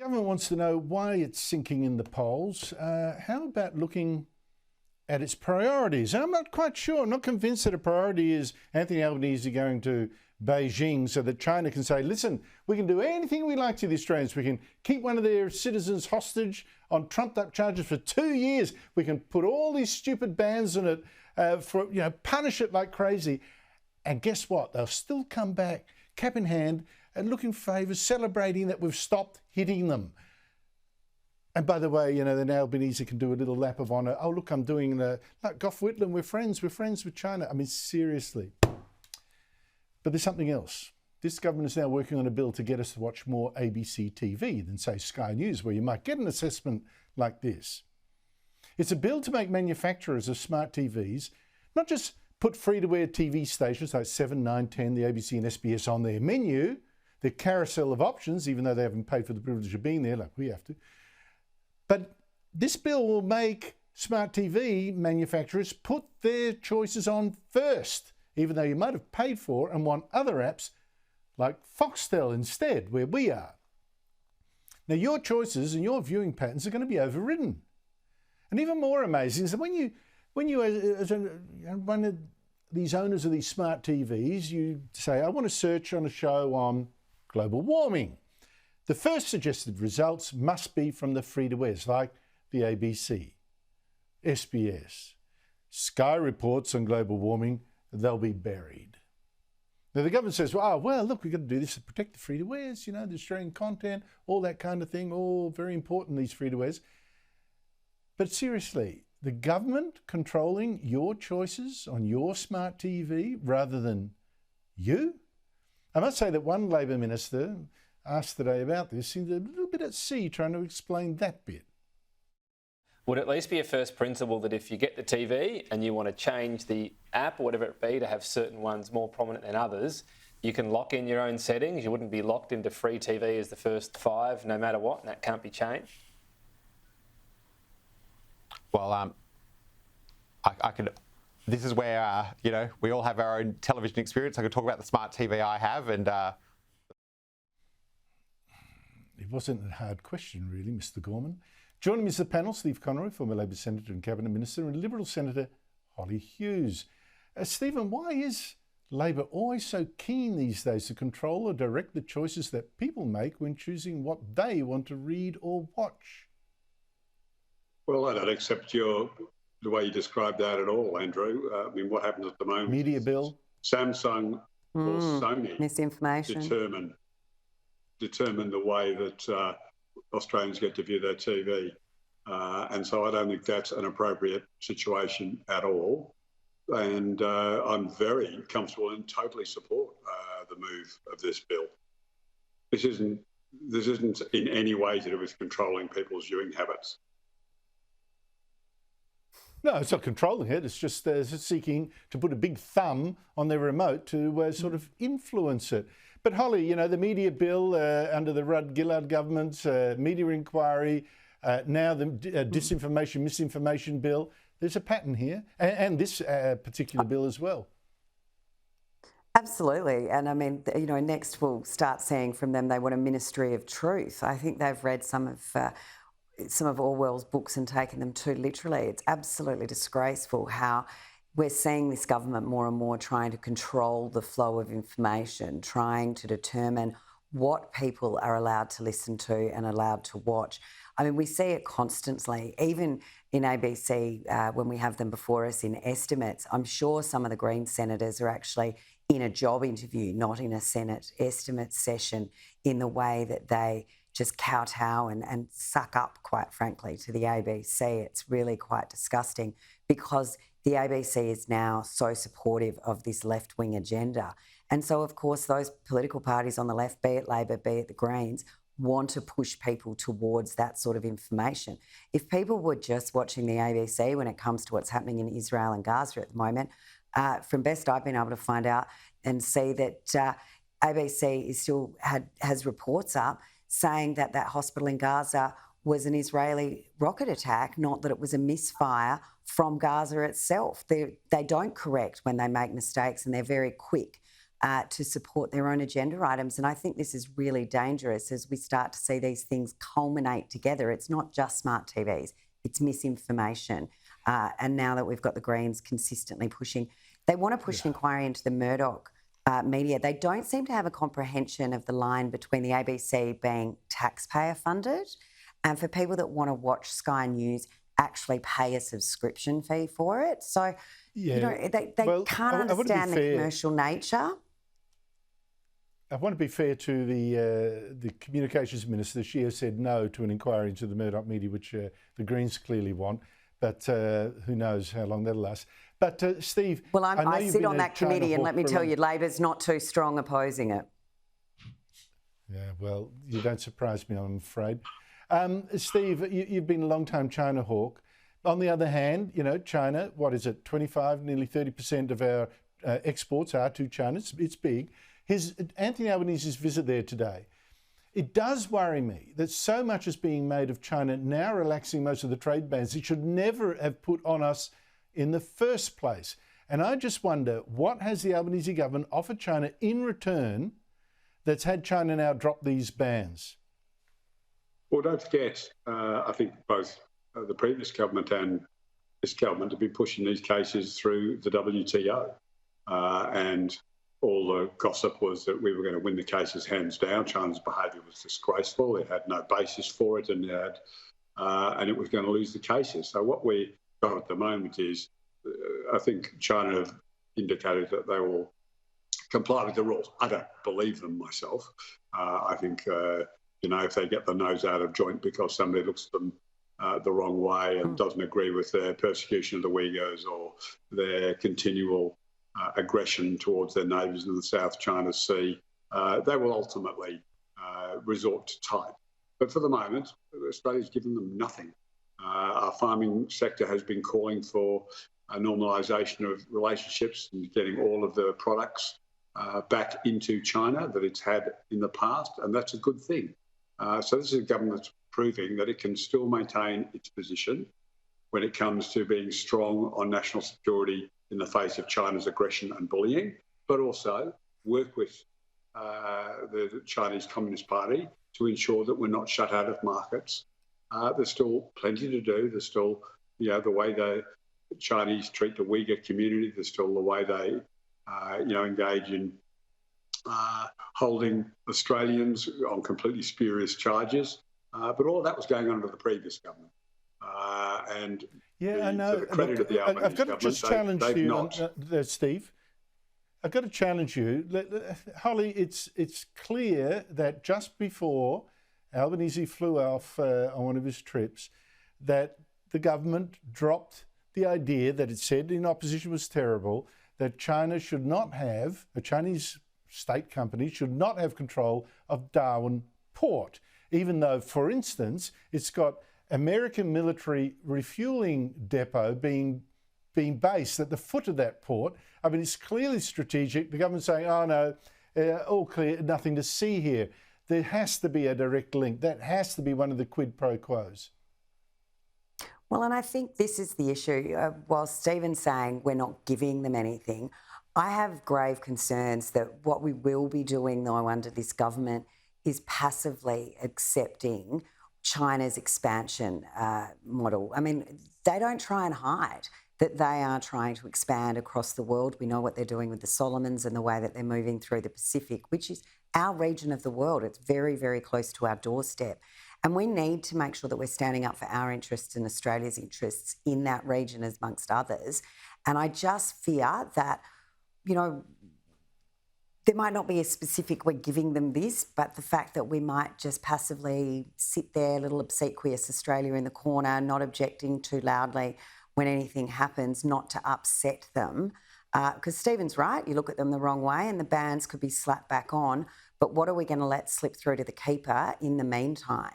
Government wants to know why it's sinking in the polls. How about looking at its priorities? And I'm not quite sure, I'm not convinced that a priority is Anthony Albanese going to Beijing so that China can say, listen, we can do anything we like to the Australians. We can keep one of their citizens hostage on trumped up charges for 2 years. We can put all these stupid bans on it, punish it like crazy. And guess what? They'll still come back, cap in hand, and looking favours, celebrating that we've stopped hitting them. And by the way, then Albanese can do a little lap of honour. Oh, look, I'm doing like Gough Whitlam, we're friends with China. I mean, seriously. But there's something else. This government is now working on a bill to get us to watch more ABC TV than, say, Sky News, where you might get an assessment like this. It's a bill to make manufacturers of smart TVs not just put free-to-air TV stations like 7, 9, 10, the ABC and SBS on their menu, their carousel of options, even though they haven't paid for the privilege of being there like we have to. But this bill will make smart TV manufacturers put their choices on first, even though you might have paid for and want other apps like Foxtel instead, where we are. Now, your choices and your viewing patterns are going to be overridden. And even more amazing is that when you as one of these owners of these smart TVs, you say, I want to search on a show on global warming. The first suggested results must be from the free-to-airs like the ABC, SBS, Sky reports on global warming. They'll be buried. Now the government says, well, look, we've got to do this to protect the free-to-airs, the Australian content, all that kind of thing, all very important, these free-to-airs. But seriously, the government controlling your choices on your smart TV rather than you? I must say that one Labor minister asked today about this seemed a little bit at sea trying to explain that bit. Would at least be a first principle that if you get the TV and you want to change the app or whatever it be to have certain ones more prominent than others, you can lock in your own settings. You wouldn't be locked into free TV as the first 5 no matter what, and that can't be changed? Well, I could... This is where, we all have our own television experience. I could talk about the smart TV I have and... It wasn't a hard question, really, Mr Gorman. Joining me is the panel, Steve Conroy, former Labor Senator and Cabinet Minister, and Liberal Senator Holly Hughes. Stephen, why is Labor always so keen these days to control or direct the choices that people make when choosing what they want to read or watch? Well, I don't accept the way you described that at all, Andrew. What happens at the moment? Media bill? Samsung or Sony misinformation determine the way that Australians get to view their TV. And so I don't think that's an appropriate situation at all. And I'm very comfortable and totally support the move of this bill. This isn't in any way to do with controlling people's viewing habits. No, it's not controlling it. It's just seeking to put a big thumb on their remote to sort of influence it. But Holly, the media bill under the Rudd-Gillard government, media inquiry, now the disinformation, misinformation bill, there's a pattern here, and this particular bill as well. Absolutely. And I mean, next we'll start seeing from them they want a ministry of truth. I think they've read some of Orwell's books and taken them too literally. It's absolutely disgraceful how we're seeing this government more and more trying to control the flow of information, trying to determine what people are allowed to listen to and allowed to watch. I mean, we see it constantly, even in ABC when we have them before us in estimates. I'm sure some of the Green senators are actually in a job interview, not in a Senate estimate session, in the way that they just kowtow and suck up, quite frankly, to the ABC. It's really quite disgusting because the ABC is now so supportive of this left-wing agenda. And so, of course, those political parties on the left, be it Labor, be it the Greens, want to push people towards that sort of information. If people were just watching the ABC when it comes to what's happening in Israel and Gaza at the moment, from best I've been able to find out and see that ABC is still has reports up saying that that hospital in Gaza was an Israeli rocket attack, not that it was a misfire from Gaza itself. They don't correct when they make mistakes, and they're very quick to support their own agenda items. And I think this is really dangerous as we start to see these things culminate together. It's not just smart TVs, it's misinformation. And now that we've got the Greens consistently pushing, they want to push an inquiry into the Murdoch media. They don't seem to have a comprehension of the line between the ABC being taxpayer funded and for people that want to watch Sky News actually pay a subscription fee for it. So, you know, they can't understand the commercial nature. I want to be fair to the communications minister. She has said no to an inquiry into the Murdoch media, which the Greens clearly want. But who knows how long that'll last. But Steve, well, I sit on that committee, and let me tell you, Labor's not too strong opposing it. Yeah, well, you don't surprise me, I'm afraid. Steve, you've been a long-time China hawk. On the other hand, you know, China, what is it, 25, nearly 30% of our exports are to China. It's big. Anthony Albanese's visit there today, it does worry me that so much is being made of China now relaxing most of the trade bans it should never have put on us in the first place. And I just wonder, what has the Albanese government offered China in return that's had China now drop these bans? Well, don't forget, I think both the previous government and this government have been pushing these cases through the WTO. And all the gossip was that we were going to win the cases hands down. China's behaviour was disgraceful. It had no basis for it, and it was going to lose the cases. So what we got at the moment is, I think China have indicated that they will comply with the rules. I don't believe them myself. I think, you know, if they get the nose out of joint because somebody looks at them the wrong way and doesn't agree with their persecution of the Uyghurs or their continual aggression towards their neighbours in the South China Sea, they will ultimately resort to type. But for the moment, Australia's given them nothing. Our farming sector has been calling for a normalisation of relationships and getting all of the products back into China that it's had in the past, and that's a good thing. So this is a government that's proving that it can still maintain its position when it comes to being strong on national security in the face of China's aggression and bullying, but also work with the Chinese Communist Party to ensure that we're not shut out of markets. There's still plenty to do. There's still, you know, the way the Chinese treat the Uyghur community. There's still the way they, you know, engage in holding Australians on completely spurious charges. But all of that was going on under the previous government. And yeah, I know. To the credit of the Albanese I've got to just challenge you, on, Steve. I've got to challenge you, Holly. It's clear that just before Albanese flew off on one of his trips, that the government dropped the idea that it said in opposition was terrible, that China should not have, a Chinese state company should not have control of Darwin Port, even though, for instance, it's got American military refueling depot being based at the foot of that port. I mean, it's clearly strategic. The government's saying, oh no, all clear, nothing to see here. There has to be a direct link. That has to be one of the quid pro quos. Well, and I think this is the issue. While Stephen's saying we're not giving them anything, I have grave concerns that what we will be doing, though, under this government is passively accepting China's expansion model. I mean, they don't try and hide that they are trying to expand across the world. We know what they're doing with the Solomons and the way that they're moving through the Pacific, which is our region of the world. It's very, very close to our doorstep. And we need to make sure that we're standing up for our interests and Australia's interests in that region as amongst others. And I just fear that, you know, there might not be a specific we're giving them this, but the fact that we might just passively sit there, little obsequious Australia in the corner, not objecting too loudly when anything happens, not to upset them. Because Stephen's right, you look at them the wrong way and the bans could be slapped back on, but what are we going to let slip through to the keeper in the meantime?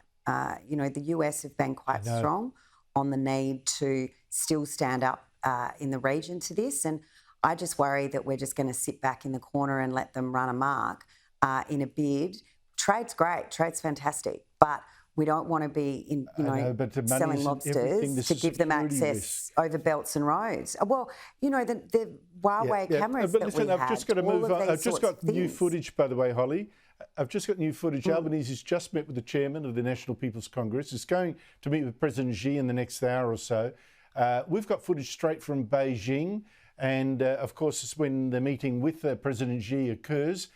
You know, the US have been quite strong on the need to still stand up in the region to this, and I just worry that we're just going to sit back in the corner and let them run amok in a bid. Trade's great, trade's fantastic, but We don't want to be but the money selling isn't everything. lobsters There's to give them security access risk. over belts and roads. Well, the Huawei cameras But that listen, we I've just got to all move of on. these I've just sorts got of new things. footage, by the way, Holly. I've just got new footage. Albanese has just met with the chairman of the National People's Congress. He's going to meet with President Xi in the next hour or so. We've got footage straight from Beijing. And, of course, it's when the meeting with President Xi occurs.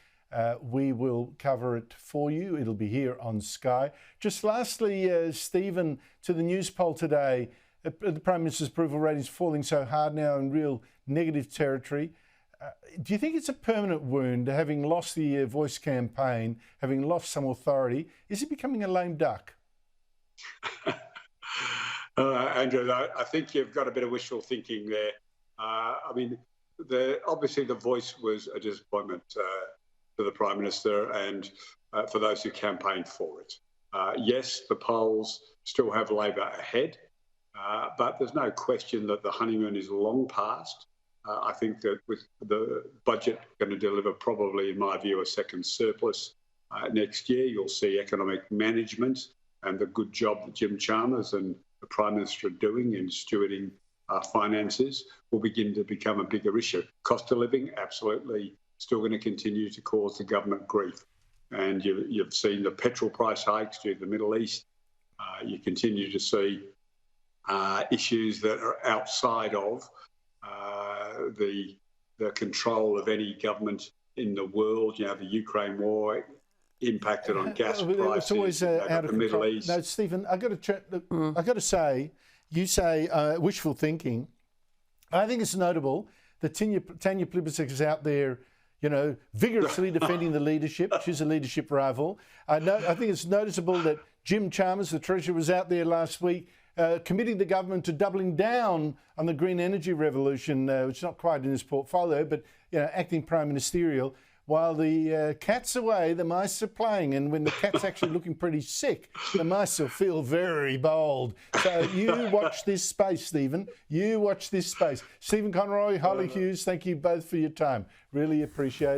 We will cover it for you. It'll be here on Sky. Just lastly, Stephen, to the news poll today, the Prime Minister's approval ratings falling so hard now in real negative territory. Do you think it's a permanent wound, having lost the Voice campaign, having lost some authority? Is he becoming a lame duck? Andrew, I think you've got a bit of wishful thinking there. I mean, obviously the Voice was a disappointment to the Prime Minister and for those who campaigned for it. Yes, the polls still have Labor ahead, but there's no question that the honeymoon is long past. I think that with the budget going to deliver probably, in my view, a second surplus next year, you'll see economic management and the good job that Jim Chalmers and the Prime Minister are doing in stewarding finances will begin to become a bigger issue. Cost of living, absolutely, still going to continue to cause the government grief. And you've seen the petrol price hikes due to the Middle East. You continue to see issues that are outside of the control of any government in the world. You know, the Ukraine war impacted on gas prices. It's always out of the Middle control. East. No, Stephen, I've got to say, you say wishful thinking. I think it's notable that Tanya Plibersek is out there, vigorously defending the leadership. She's a leadership rival. I think it's noticeable that Jim Chalmers, the Treasurer, was out there last week committing the government to doubling down on the green energy revolution, which is not quite in his portfolio, but acting prime ministerial. While the cat's away, the mice are playing. And when the cat's actually looking pretty sick, the mice will feel very bold. So you watch this space, Stephen. You watch this space. Stephen Conroy, Holly Hughes, thank you both for your time. Really appreciate it.